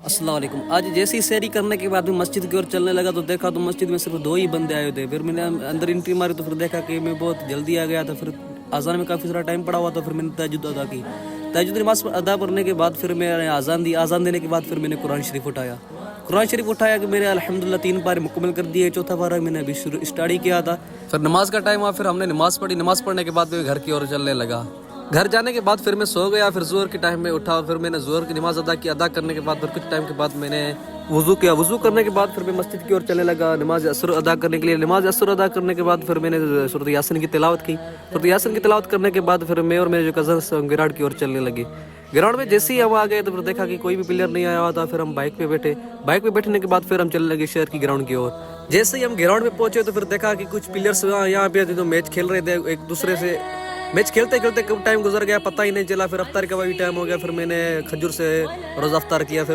अस्सलाम वालेकुम। आज जैसे ही सैरी करने के बाद मैं मस्जिद की ओर चलने लगा तो देखा तो मस्जिद में सिर्फ दो ही बंदे आए थे। फिर मैंने अंदर एंट्री मारी तो फिर देखा कि मैं बहुत जल्दी आ गया था। फिर अजान में काफ़ी सारा टाइम पड़ा हुआ था। फिर मैंने तहज्जुद अदा की। तहज्जुद नमाज अदा करने के बाद फिर मैंने अजान दी। अजान देने के बाद फिर मैंने कुरान शरीफ उठाया। कुरान शरीफ उठाया कि मैंने अल्हम्दुलिल्लाह 3 पारे मुकम्मल कर दिए। चौथा पारा मैंने अभी स्टार्ट ही किया था। फिर नमाज का टाइम हुआ। फिर हमने नमाज पढ़ी। नमाज पढ़ने के बाद मैं घर की ओर चलने लगा। घर जाने के बाद फिर मैं सो गया। फिर ज़ोहर के टाइम में उठा। फिर मैंने ज़ोहर की नमाज़ अदा की। अदा करने के बाद फिर कुछ टाइम के बाद मैंने वज़ू किया। वज़ू करने के बाद फिर मैं मस्जिद की ओर चलने लगा नमाज असर अदा करने के लिए। नमाज असर अदा करने के बाद फिर मैंने सूरत यासीन की तिलावत की। सूरत यासीन की तिलावत करने के बाद फिर मैं और मेरे जो कज़न्स ग्राउंड की ओर चलने लगे। ग्राउंड में जैसे ही हम आ गए तो फिर देखा कि कोई भी प्लेयर नहीं आया हुआ था। फिर हम बाइक पे बैठे। बाइक पे बैठने के बाद फिर हम चलने लगे शहर की ग्राउंड की ओर। जैसे ही हम ग्राउंड में पहुंचे तो फिर देखा कि कुछ प्लेयर्स यहाँ पे थे तो मैच खेल रहे थे एक दूसरे से। मैच खेलते खेलते कब टाइम गुजर गया पता ही नहीं चला। फिर अफ्तार का भी टाइम हो गया। फिर मैंने खजूर से रोज़ा अफ्तार किया। फिर